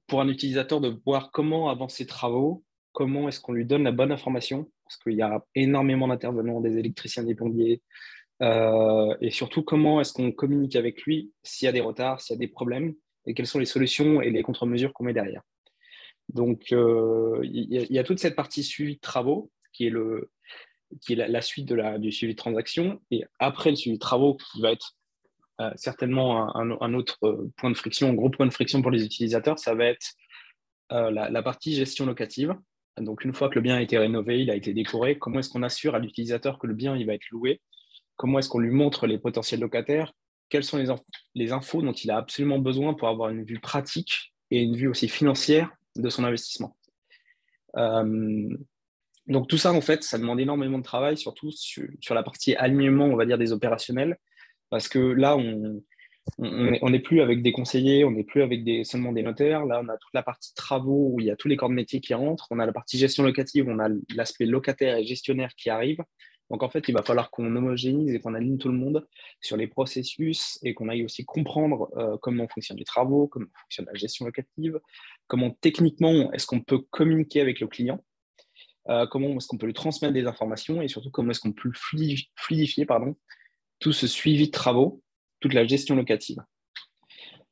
pour un utilisateur de voir comment avancer ses travaux, comment est-ce qu'on lui donne la bonne information, parce qu'il y a énormément d'intervenants, des électriciens, des plombiers, et surtout comment est-ce qu'on communique avec lui s'il y a des retards, s'il y a des problèmes, et quelles sont les solutions et les contre-mesures qu'on met derrière. Donc, il y a toute cette partie suivi de travaux qui est la suite du suivi de transaction. Et après le suivi de travaux, qui va être certainement un autre point de friction, un gros point de friction pour les utilisateurs, ça va être la partie gestion locative. Donc, une fois que le bien a été rénové, il a été décoré, comment est-ce qu'on assure à l'utilisateur que le bien il va être loué? Comment est-ce qu'on lui montre les potentiels locataires? Quelles sont les infos dont il a absolument besoin pour avoir une vue pratique et une vue aussi financière de son investissement? Donc tout ça, en fait, ça demande énormément de travail, surtout sur la partie alignement, on va dire, des opérationnels, parce que là, on n'est plus avec des conseillers, on n'est plus avec seulement des notaires. Là, on a toute la partie travaux où il y a tous les corps de métier qui rentrent. On a la partie gestion locative, on a l'aspect locataire et gestionnaire qui arrive. Donc, en fait, il va falloir qu'on homogénise et qu'on aligne tout le monde sur les processus et qu'on aille aussi comprendre comment fonctionnent les travaux, comment fonctionne la gestion locative, comment techniquement est-ce qu'on peut communiquer avec le client, comment est-ce qu'on peut lui transmettre des informations et surtout comment est-ce qu'on peut fluidifier tout ce suivi de travaux, toute la gestion locative.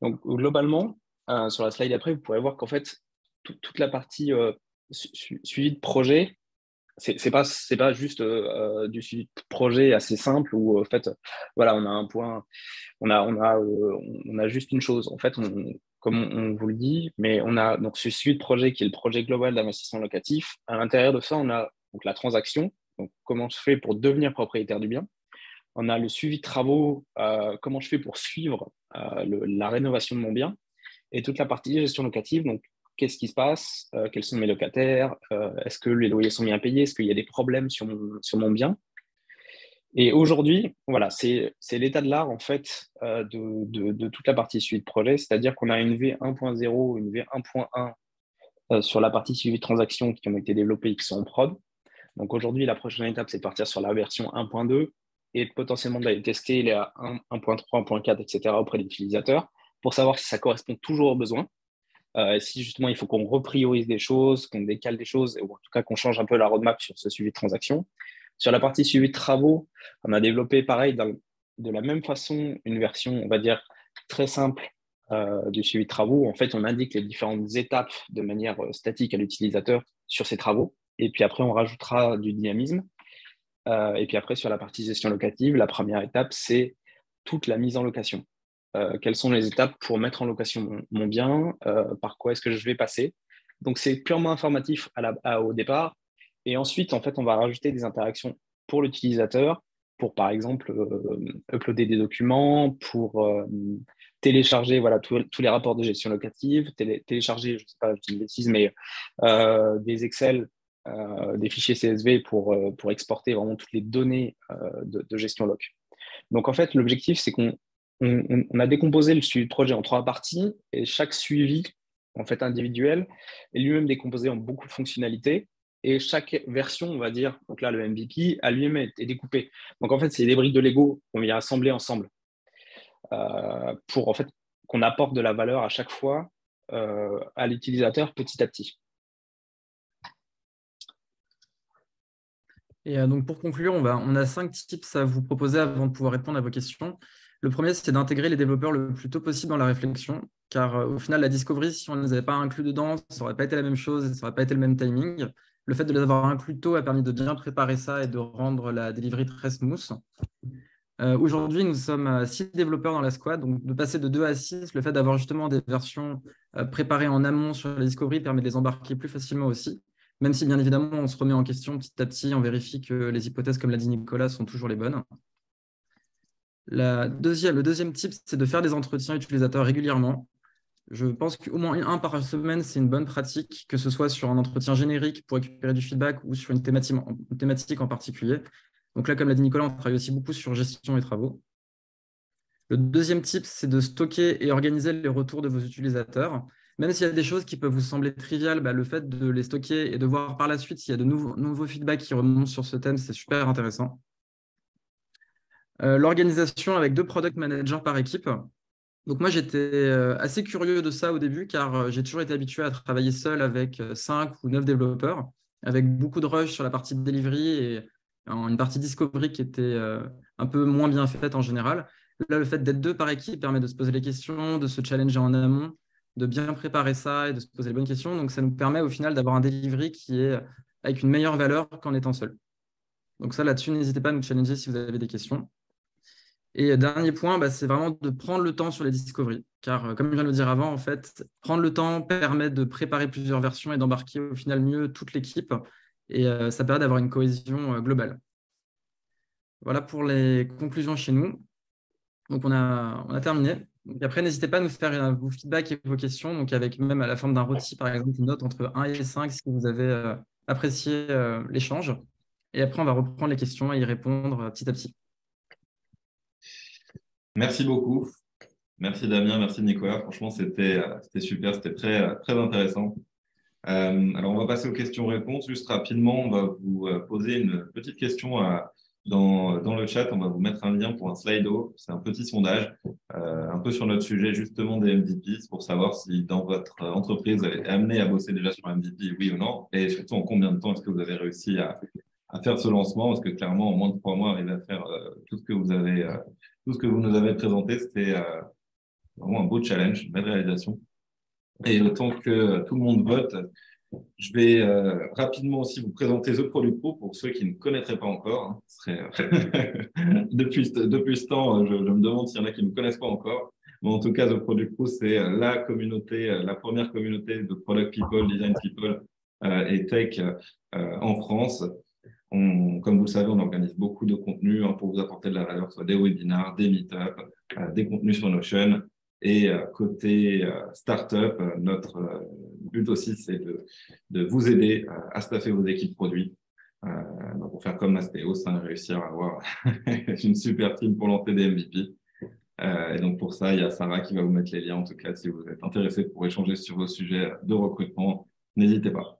Donc, globalement, sur la slide après, vous pourrez voir qu'en fait, toute la partie suivi de projet, c'est pas juste du suivi de projet assez simple où, en fait, voilà, on a un point, on a juste une chose. En fait, comme on vous le dit, mais on a donc ce suivi de projet qui est le projet global d'investissement locatif. À l'intérieur de ça, on a donc la transaction, donc comment je fais pour devenir propriétaire du bien. On a le suivi de travaux, comment je fais pour suivre la rénovation de mon bien, et toute la partie gestion locative, donc qu'est-ce qui se passe, quels sont mes locataires, est-ce que les loyers sont bien payés, est-ce qu'il y a des problèmes sur mon bien, Et aujourd'hui, voilà, c'est l'état de l'art en fait de toute la partie suivi de projet, c'est-à-dire qu'on a une V1.0, une V1.1 sur la partie suivi de transactions qui ont été développées et qui sont en prod. Donc aujourd'hui, la prochaine étape, c'est de partir sur la version 1.2 et potentiellement d'aller tester les 1.3, 1.4, etc. auprès des utilisateurs pour savoir si ça correspond toujours aux besoins. Si justement il faut qu'on repriorise des choses, qu'on décale des choses, ou en tout cas qu'on change un peu la roadmap sur ce suivi de transaction. Sur la partie suivi de travaux, on a développé pareil de la même façon une version, on va dire, très simple du suivi de travaux. En fait, on indique les différentes étapes de manière statique à l'utilisateur sur ces travaux. Et puis après, on rajoutera du dynamisme. Et puis après, sur la partie gestion locative, la première étape, c'est toute la mise en location. Quelles sont les étapes pour mettre en location mon bien, par quoi est-ce que je vais passer. Donc, c'est purement informatif au départ. Et ensuite, en fait, on va rajouter des interactions pour l'utilisateur, pour, par exemple, uploader des documents, pour télécharger voilà, tous les rapports de gestion locative, télécharger, je ne sais pas, je dis une bêtise, mais des Excel, des fichiers CSV pour exporter vraiment toutes les données de gestion loc. Donc, en fait, l'objectif, c'est qu'on a décomposé le suivi de projet en 3 parties et chaque suivi en fait individuel est lui-même décomposé en beaucoup de fonctionnalités et chaque version, on va dire, donc là le MVP, a lui-même été découpé. Donc en fait, c'est des briques de Lego qu'on vient assembler ensemble pour en fait qu'on apporte de la valeur à chaque fois à l'utilisateur petit à petit. Et donc pour conclure, on a 5 tips à vous proposer avant de pouvoir répondre à vos questions. Le premier, c'est d'intégrer les développeurs le plus tôt possible dans la réflexion, car au final, la discovery, si on ne les avait pas inclus dedans, ça n'aurait pas été la même chose, ça n'aurait pas été le même timing. Le fait de les avoir inclus tôt a permis de bien préparer ça et de rendre la delivery très smooth. Aujourd'hui, nous sommes 6 développeurs dans la squad, donc de passer de 2 à 6, le fait d'avoir justement des versions préparées en amont sur la discovery permet de les embarquer plus facilement aussi. Même si, bien évidemment, on se remet en question petit à petit, on vérifie que les hypothèses, comme l'a dit Nicolas, sont toujours les bonnes. Le deuxième tip, c'est de faire des entretiens utilisateurs régulièrement. Je pense qu'au moins un par semaine, c'est une bonne pratique, que ce soit sur un entretien générique pour récupérer du feedback ou sur une thématique en particulier. Donc là, comme l'a dit Nicolas, on travaille aussi beaucoup sur gestion et travaux. Le deuxième tip, c'est de stocker et organiser les retours de vos utilisateurs. Même s'il y a des choses qui peuvent vous sembler triviales, le fait de les stocker et de voir par la suite s'il y a de nouveaux feedbacks qui remontent sur ce thème, c'est super intéressant. L'organisation avec 2 product managers par équipe. Donc moi, j'étais assez curieux de ça au début, car j'ai toujours été habitué à travailler seul avec 5 ou 9 développeurs, avec beaucoup de rush sur la partie delivery et une partie discovery qui était un peu moins bien faite en général. Là, le fait d'être 2 par équipe permet de se poser les questions, de se challenger en amont, de bien préparer ça et de se poser les bonnes questions. Donc, ça nous permet au final d'avoir un delivery qui est avec une meilleure valeur qu'en étant seul. Donc ça, là-dessus, n'hésitez pas à nous challenger si vous avez des questions. Et dernier point, c'est vraiment de prendre le temps sur les discoveries. Car comme je viens de le dire avant, en fait, prendre le temps permet de préparer plusieurs versions et d'embarquer au final mieux toute l'équipe. Et ça permet d'avoir une cohésion globale. Voilà pour les conclusions chez nous. Donc, on a terminé. Donc, après, n'hésitez pas à nous faire vos feedbacks et vos questions. Donc, avec même à la forme d'un rôti, par exemple, une note entre 1 et 5 si vous avez apprécié l'échange. Et après, on va reprendre les questions et y répondre petit à petit. Merci beaucoup. Merci Damien, merci Nicolas. Franchement, c'était super, c'était très, très intéressant. Alors, on va passer aux questions-réponses. Juste rapidement, on va vous poser une petite question dans le chat. On va vous mettre un lien pour un Slido. C'est un petit sondage, un peu sur notre sujet justement des MVP, pour savoir si dans votre entreprise, vous avez été amené à bosser déjà sur un MVP, oui ou non, et surtout en combien de temps est-ce que vous avez réussi à faire ce lancement, parce que clairement, en moins de 3 mois, arriver à faire tout ce que vous nous avez présenté, c'était vraiment un beau challenge, une belle réalisation. Et le temps que tout le monde vote, je vais rapidement aussi vous présenter The Product Pro pour ceux qui ne connaîtraient pas encore. Depuis ce temps, je me demande s'il y en a qui ne me connaissent pas encore. Mais en tout cas, The Product Pro, c'est la communauté, la première communauté de Product People, Design People et Tech en France. Comme vous le savez, on organise beaucoup de contenus pour vous apporter de la valeur, soit des webinars, des meet-ups, des contenus sur Notion. Et côté startup, notre but aussi, c'est de vous aider à staffer vos équipes produits. Donc, pour faire comme Mastéos, réussir à avoir une super team pour lancer des MVP. Et donc, pour ça, il y a Sarah qui va vous mettre les liens. En tout cas, si vous êtes intéressé pour échanger sur vos sujets de recrutement, n'hésitez pas.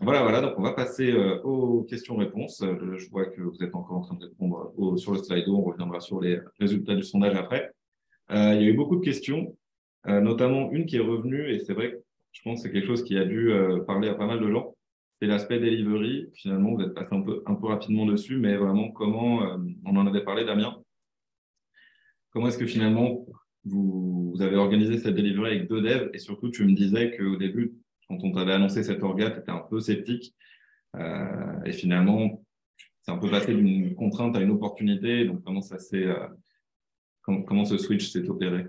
Voilà. Donc, on va passer aux questions-réponses. Je vois que vous êtes encore en train de répondre sur le Slido. On reviendra sur les résultats du sondage après. Il y a eu beaucoup de questions, notamment une qui est revenue, et c'est vrai que je pense que c'est quelque chose qui a dû parler à pas mal de gens. C'est l'aspect delivery. Finalement, vous êtes passé un peu rapidement dessus, mais vraiment comment, on en avait parlé, Damien. Comment est-ce que finalement vous avez organisé cette delivery avec 2 devs? Et surtout, tu me disais qu'au début, quand on t'avait annoncé cette orga, tu étais un peu sceptique. Et finalement, c'est un peu passé d'une contrainte à une opportunité. Donc, comment ce switch s'est opéré?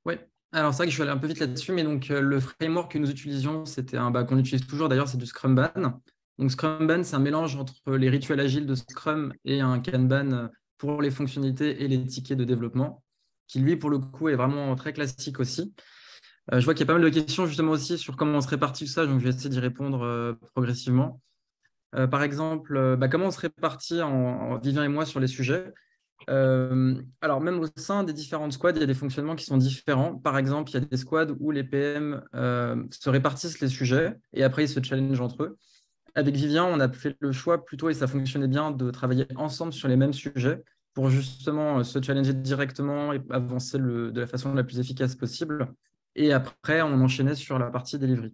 Oui, alors c'est vrai que je vais aller un peu vite là-dessus, mais donc le framework que nous utilisions, c'était qu'on utilise toujours d'ailleurs, c'est du Scrumban. Donc Scrumban, c'est un mélange entre les rituels agiles de Scrum et un Kanban pour les fonctionnalités et les tickets de développement, qui lui, pour le coup, est vraiment très classique aussi. Je vois qu'il y a pas mal de questions justement aussi sur comment on se répartit tout ça, donc je vais essayer d'y répondre progressivement. Par exemple, comment on se répartit en Vivien et moi sur les sujets. Alors, même au sein des différentes squads, il y a des fonctionnements qui sont différents. Par exemple, il y a des squads où les PM se répartissent les sujets et après, ils se challengent entre eux. Avec Vivien, on a fait le choix plutôt, et ça fonctionnait bien, de travailler ensemble sur les mêmes sujets pour justement se challenger directement et avancer de la façon la plus efficace possible. Et après, on enchaînait sur la partie delivery.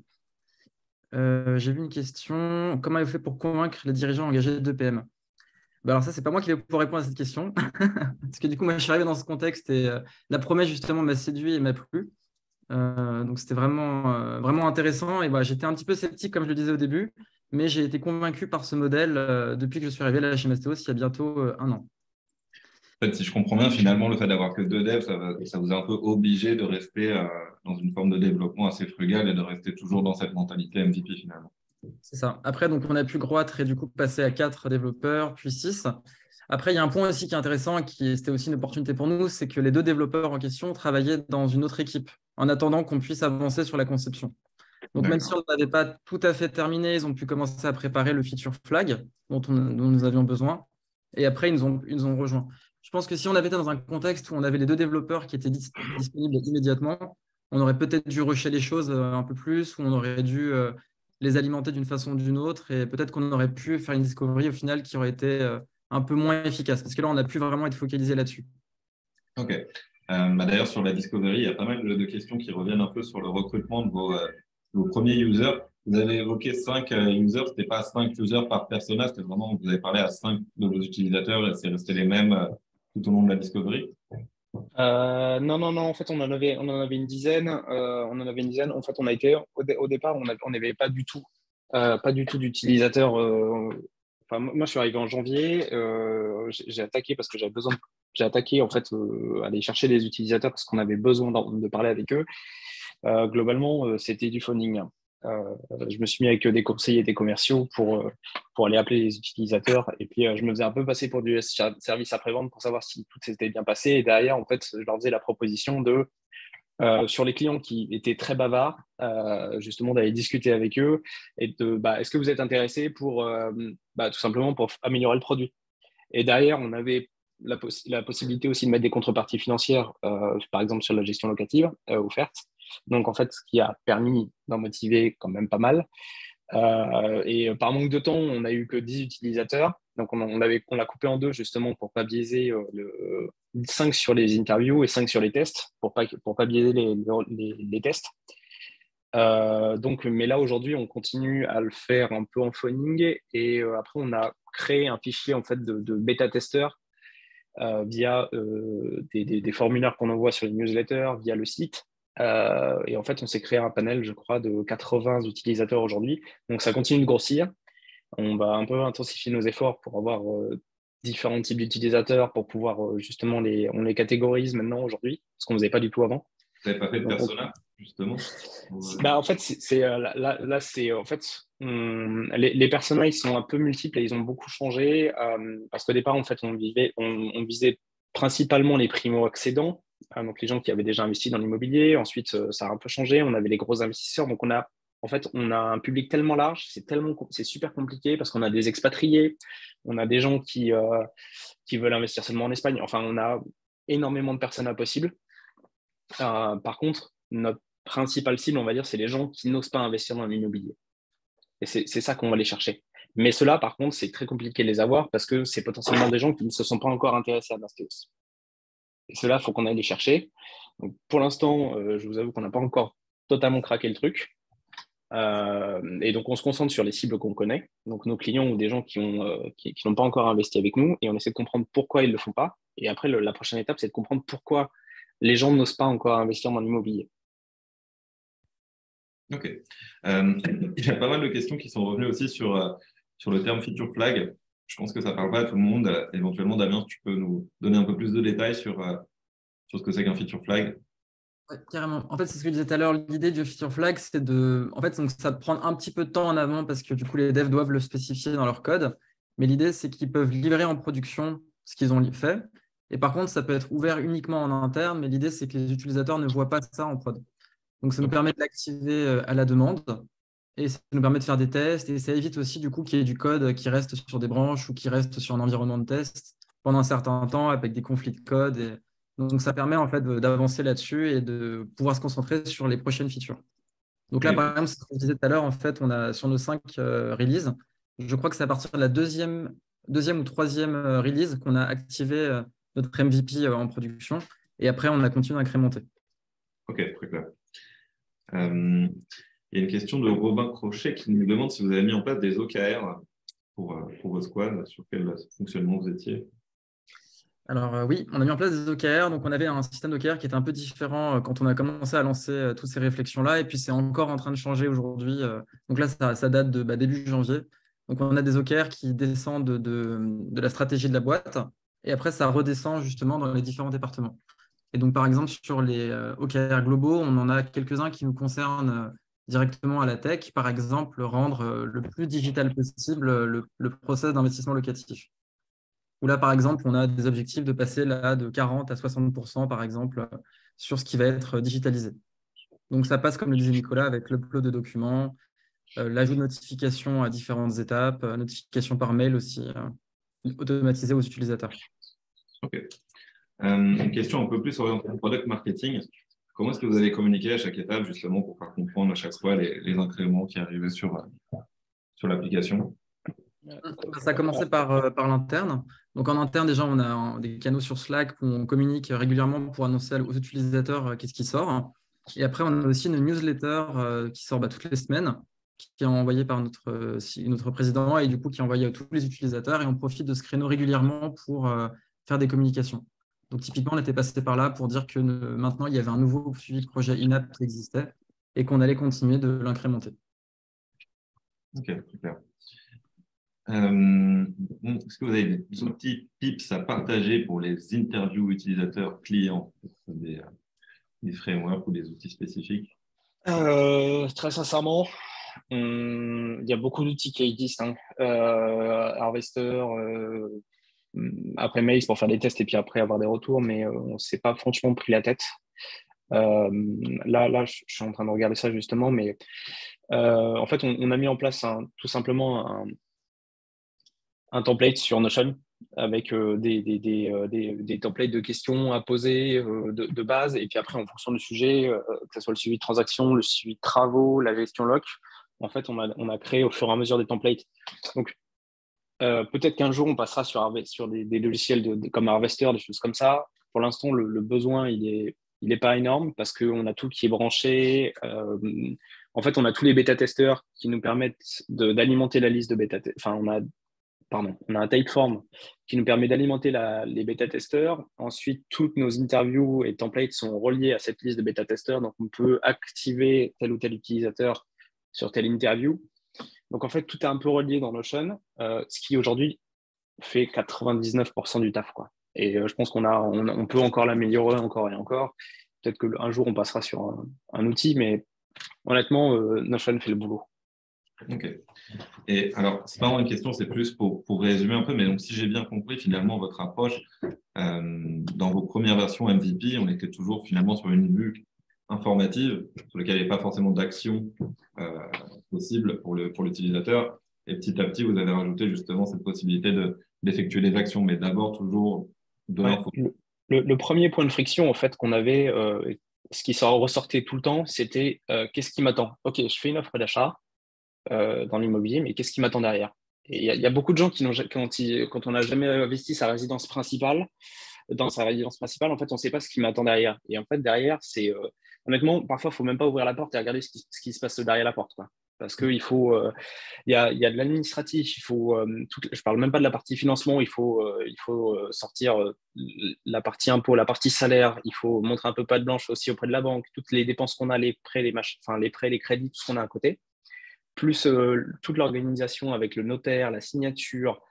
J'ai vu une question. Comment avez-vous fait pour convaincre les dirigeants engagés de PM? Alors ça, c'est pas moi qui vais pouvoir répondre à cette question. Parce que du coup, moi, je suis arrivé dans ce contexte et la promesse, justement, m'a séduit et m'a plu. Donc, c'était vraiment intéressant. Et j'étais un petit peu sceptique, comme je le disais au début, mais j'ai été convaincu par ce modèle depuis que je suis arrivé là chez Mastéos il y a bientôt 1 an. En fait, si je comprends bien, finalement, le fait d'avoir que 2 devs, ça vous a un peu obligé de rester dans une forme de développement assez frugale et de rester toujours dans cette mentalité MVP finalement. C'est ça. Après, donc, on a pu croître et du coup passer à 4 développeurs, puis 6. Après, il y a un point aussi qui est intéressant et c'était aussi une opportunité pour nous, c'est que les 2 développeurs en question travaillaient dans une autre équipe en attendant qu'on puisse avancer sur la conception. Donc, même si on n'avait pas tout à fait terminé, ils ont pu commencer à préparer le feature flag dont nous avions besoin. Et après, ils nous ont rejoints. Je pense que si on avait été dans un contexte où on avait les 2 développeurs qui étaient disponibles immédiatement, on aurait peut-être dû rusher les choses un peu plus, ou on aurait dû les alimenter d'une façon ou d'une autre. Et peut-être qu'on aurait pu faire une discovery au final qui aurait été un peu moins efficace. Parce que là, on a pu vraiment être focalisé là-dessus. Ok. D'ailleurs, sur la discovery, il y a pas mal de questions qui reviennent un peu sur le recrutement de vos premiers users. Vous avez évoqué 5 users, ce n'était pas 5 users par persona, c'était vraiment, vous avez parlé à 5 de vos utilisateurs et c'est resté les mêmes tout au long de la discovery. Non. En fait, on en avait une dizaine. En fait, on a été au départ, on n'avait pas du tout d'utilisateurs. Enfin, moi, je suis arrivé en janvier. J'ai attaqué parce que j'avais besoin. J'ai attaqué en fait, aller chercher des utilisateurs parce qu'on avait besoin de parler avec eux. Globalement, c'était du phoning. Je me suis mis avec des conseillers, des commerciaux pour aller appeler les utilisateurs. Et puis, je me faisais un peu passer pour du service après-vente pour savoir si tout s'était bien passé. Et derrière, en fait, je leur faisais la proposition sur les clients qui étaient très bavards, justement d'aller discuter avec eux et est-ce que vous êtes intéressés pour tout simplement pour améliorer le produit. Et derrière, on avait la possibilité aussi de mettre des contreparties financières, par exemple sur la gestion locative offerte. Donc, en fait, ce qui a permis d'en motiver quand même pas mal. Et par manque de temps, on n'a eu que 10 utilisateurs. Donc, on l'a coupé en 2 justement pour ne pas biaiser 5 sur les interviews et 5 sur les tests, pour pas biaiser les tests. Mais là, aujourd'hui, on continue à le faire un peu en phoning. Et après, on a créé un fichier en fait, de bêta-testeurs via des formulaires qu'on envoie sur les newsletters, via le site. Et en fait, on s'est créé un panel, je crois, de 80 utilisateurs aujourd'hui. Donc, ça continue de grossir. On va un peu intensifier nos efforts pour avoir différents types d'utilisateurs, pour pouvoir justement on les catégorise maintenant aujourd'hui, ce qu'on ne faisait pas du tout avant. Vous n'avez pas fait de persona, justement? En fait, là, c'est en fait, les personas, ils sont un peu multiples et ils ont beaucoup changé parce qu'au départ, en fait, on visait principalement les primo-accédants, donc les gens qui avaient déjà investi dans l'immobilier. Ensuite, ça a un peu changé. On avait les gros investisseurs, donc on a en fait, on a un public tellement large, c'est super compliqué parce qu'on a des expatriés, on a des gens qui veulent investir seulement en Espagne. Enfin, on a énormément de personnes possibles. Par contre, notre principale cible, on va dire, c'est les gens qui n'osent pas investir dans l'immobilier. Et c'est ça qu'on va aller chercher. Mais ceux-là, par contre, c'est très compliqué de les avoir parce que c'est potentiellement des gens qui ne se sont pas encore intéressés à Mastéos. Et ceux-là, il faut qu'on aille les chercher. Donc, pour l'instant, je vous avoue qu'on n'a pas encore totalement craqué le truc. Et donc, on se concentre sur les cibles qu'on connaît, donc nos clients ou des gens qui n'ont pas encore investi avec nous, et on essaie de comprendre pourquoi ils ne le font pas. Et après, la prochaine étape, c'est de comprendre pourquoi les gens n'osent pas encore investir dans l'immobilier. Ok. Il y a pas mal de questions qui sont revenues aussi sur le terme feature flag. Je pense que ça ne parle pas à tout le monde. Éventuellement, Damien, tu peux nous donner un peu plus de détails sur ce que c'est qu'un feature flag. Ouais, carrément. En fait, c'est ce que je disais tout à l'heure. L'idée du feature flag, c'est en fait, donc, ça prend un petit peu de temps en avant parce que du coup, les devs doivent le spécifier dans leur code. Mais l'idée, c'est qu'ils peuvent livrer en production ce qu'ils ont fait. Et par contre, ça peut être ouvert uniquement en interne. Mais l'idée, c'est que les utilisateurs ne voient pas ça en prod. Donc, ça nous permet de l'activer à la demande. Et ça nous permet de faire des tests. Et ça évite aussi du coup qu'il y ait du code qui reste sur des branches ou qui reste sur un environnement de test pendant un certain temps avec des conflits de code. Donc, ça permet en fait d'avancer là-dessus et de pouvoir se concentrer sur les prochaines features. Donc là, Oui. par exemple, ce que je disais tout à l'heure, en fait, on a sur nos 5 releases, je crois que c'est à partir de la deuxième ou troisième release qu'on a activé notre MVP en production. Et après, on a continué à incrémenter. Ok, très clair. Il y a une question de Robin Crochet qui nous demande si vous avez mis en place des OKR pour vos squads, sur quel fonctionnement vous étiez. Alors oui, on a mis en place des OKR. Donc on avait un système d'OKR qui était un peu différent quand on a commencé à lancer toutes ces réflexions-là. Et puis c'est encore en train de changer aujourd'hui. Donc là, ça date de début janvier. Donc on a des OKR qui descendent de la stratégie de la boîte. Et après, ça redescend justement dans les différents départements. Et donc par exemple, sur les OKR globaux, on en a quelques-uns qui nous concernent directement à la tech. Par exemple, rendre le plus digital possible le process d'investissement locatif. Où là, par exemple, on a des objectifs de passer là, de 40 à 60%, par exemple, sur ce qui va être digitalisé. Donc, ça passe, comme le disait Nicolas, avec l'upload de documents, l'ajout de notifications à différentes étapes, notifications par mail aussi, automatisées aux utilisateurs. Ok. Une question un peu plus orientée au product marketing. Comment est-ce que vous avez communiqué à chaque étape, justement, pour faire comprendre à chaque fois les incréments qui arrivaient sur l'application? Ça a commencé par l'interne. Donc en interne, déjà, on a des canaux sur Slack où on communique régulièrement pour annoncer aux utilisateurs qu'est-ce qui sort. Et après, on a aussi une newsletter qui sort toutes les semaines, qui est envoyée par notre président et du coup qui est envoyée à tous les utilisateurs. Et on profite de ce créneau régulièrement pour faire des communications. Donc typiquement, on était passé par là pour dire que maintenant, il y avait un nouveau suivi de projet INAP qui existait et qu'on allait continuer de l'incrémenter. Ok, super. Est-ce que vous avez des petits tips à partager pour les interviews utilisateurs clients, des frameworks ou des outils spécifiques? Très sincèrement, il y a beaucoup d'outils qui existent. Harvester, après Maze pour faire des tests et puis après avoir des retours, mais on ne s'est pas franchement pris la tête. Là, je suis en train de regarder ça justement, mais en fait, on a mis en place tout simplement un template sur Notion avec des templates de questions à poser de base. Et puis après, en fonction du sujet, que ce soit le suivi de transaction, le suivi de travaux, la gestion loc, en fait, on a créé au fur et à mesure des templates. Donc, peut-être qu'un jour, on passera sur des logiciels comme Harvester, des choses comme ça. Pour l'instant, le besoin, il est pas énorme parce qu'on a tout qui est branché. En fait, on a tous les bêta-testeurs qui nous permettent d'alimenter la liste de bêta-testeurs. Enfin, on a un Typeform qui nous permet d'alimenter les bêta-testeurs. Ensuite, toutes nos interviews et templates sont reliés à cette liste de bêta-testeurs. Donc, on peut activer tel ou tel utilisateur sur telle interview. Donc, en fait, tout est un peu relié dans Notion, ce qui aujourd'hui fait 99% du taf, quoi. Et je pense on peut encore l'améliorer encore et encore. Peut-être qu'un jour, on passera sur un outil, mais honnêtement, Notion fait le boulot. Ok. Et alors, c'est pas vraiment une question, c'est plus pour résumer un peu, mais donc si j'ai bien compris, finalement, votre approche, dans vos premières versions MVP, on était toujours finalement sur une vue informative sur lesquelles il n'y a pas forcément d'action possible pour l'utilisateur. Et petit à petit, vous avez rajouté justement cette possibilité d'effectuer des actions, mais d'abord toujours de Ouais, l'info. le premier point de friction, en fait, qu'on avait, ce qui ressortait tout le temps, c'était qu'est-ce qui m'attend? Ok, je fais une offre d'achat dans l'immobilier, mais qu'est-ce qui m'attend derrière? Et il y a beaucoup de gens qui quand on n'a jamais investi dans sa résidence principale, en fait, on ne sait pas ce qui m'attend derrière. Et en fait, derrière, honnêtement, parfois, il ne faut même pas ouvrir la porte et regarder ce qui se passe derrière la porte, quoi. Parce qu'il faut, il y a de l'administratif, je parle même pas de la partie financement, il faut sortir la partie impôt, la partie salaire, il faut montrer un peu patte blanche aussi auprès de la banque, toutes les dépenses qu'on a, les prêts, les prêts, les crédits, tout ce qu'on a à côté, plus toute l'organisation avec le notaire, la signature,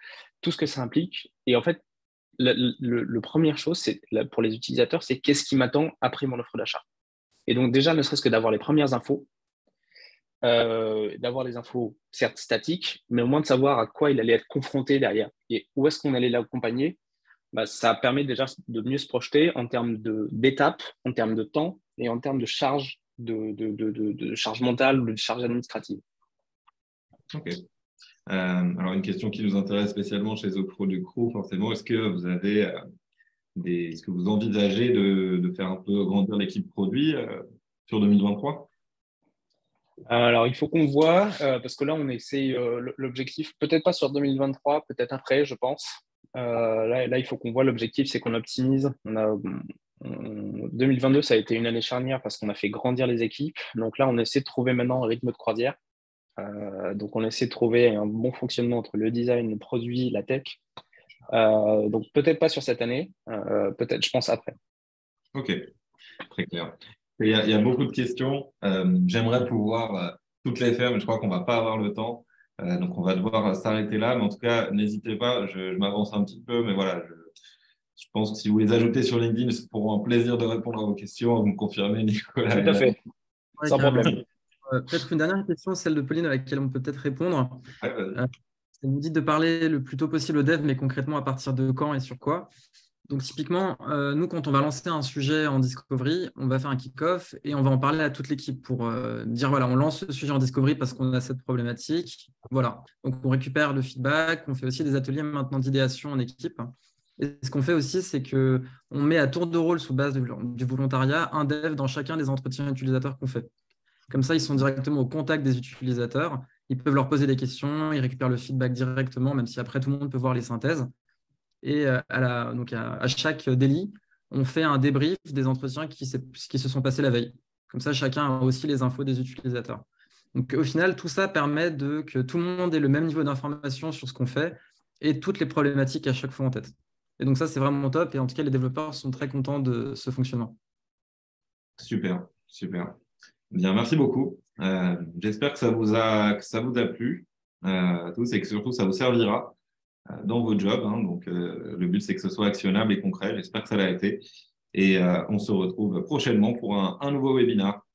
tout ce que ça implique. Et en fait, la première chose pour les utilisateurs, c'est qu'est-ce qui m'attend après mon offre d'achat. Et donc déjà, ne serait-ce que d'avoir les premières infos, d'avoir les infos certes statiques, mais au moins de savoir à quoi il allait être confronté derrière et où est-ce qu'on allait l'accompagner, bah, ça permet déjà de mieux se projeter en termes d'étapes, en termes de temps et en termes de charge, de charge mentale ou de charge administrative. Ok. Alors, une question qui nous intéresse spécialement chez Zopro du Crew, forcément, est-ce que vous avez est-ce que vous envisagez de faire un peu grandir l'équipe produit sur 2023? Alors, il faut qu'on voit, parce que là, on essaie l'objectif, peut-être pas sur 2023, peut-être après, je pense. Là, il faut qu'on voit l'objectif, c'est qu'on optimise. 2022, ça a été une année charnière parce qu'on a fait grandir les équipes. Donc là, on essaie de trouver maintenant un rythme de croisière. Donc, on essaie de trouver un bon fonctionnement entre le design, le produit, la tech. Donc, peut-être pas sur cette année, peut-être, je pense, après. Ok, très clair. Il y a beaucoup de questions. J'aimerais pouvoir toutes les faire, mais je crois qu'on ne va pas avoir le temps. Donc, on va devoir s'arrêter là. Mais en tout cas, n'hésitez pas. Je m'avance un petit peu, mais voilà, je pense que si vous les ajoutez sur LinkedIn, ils pourront un plaisir de répondre à vos questions. Vous me confirmez, Nicolas Tout et à Nathan. fait, Ouais, sans carrément. problème. Peut-être une dernière question, celle de Pauline, à laquelle on peut peut-être répondre. Ouais, vas-y. Elle nous dit de parler le plus tôt possible au dev, mais concrètement à partir de quand et sur quoi. Donc typiquement, nous, quand on va lancer un sujet en discovery, on va faire un kick-off et on va en parler à toute l'équipe pour dire, voilà, on lance ce sujet en discovery parce qu'on a cette problématique. Voilà. Donc on récupère le feedback, on fait aussi des ateliers maintenant d'idéation en équipe. Et ce qu'on fait aussi, c'est qu'on met à tour de rôle sous base du volontariat un dev dans chacun des entretiens utilisateurs qu'on fait. Comme ça, ils sont directement au contact des utilisateurs. Ils peuvent leur poser des questions, ils récupèrent le feedback directement, même si après tout le monde peut voir les synthèses. Et donc à chaque délit, on fait un débrief des entretiens qui se sont passés la veille. Comme ça, chacun a aussi les infos des utilisateurs. Donc au final, tout ça permet que tout le monde ait le même niveau d'information sur ce qu'on fait et toutes les problématiques à chaque fois en tête. Et donc ça, c'est vraiment top. Et en tout cas, les développeurs sont très contents de ce fonctionnement. Super, super. Bien, merci beaucoup. J'espère que ça vous a plu tous et que surtout ça vous servira dans vos jobs, hein. Donc, le but, c'est que ce soit actionnable et concret. J'espère que ça l'a été. Et on se retrouve prochainement pour un nouveau webinaire.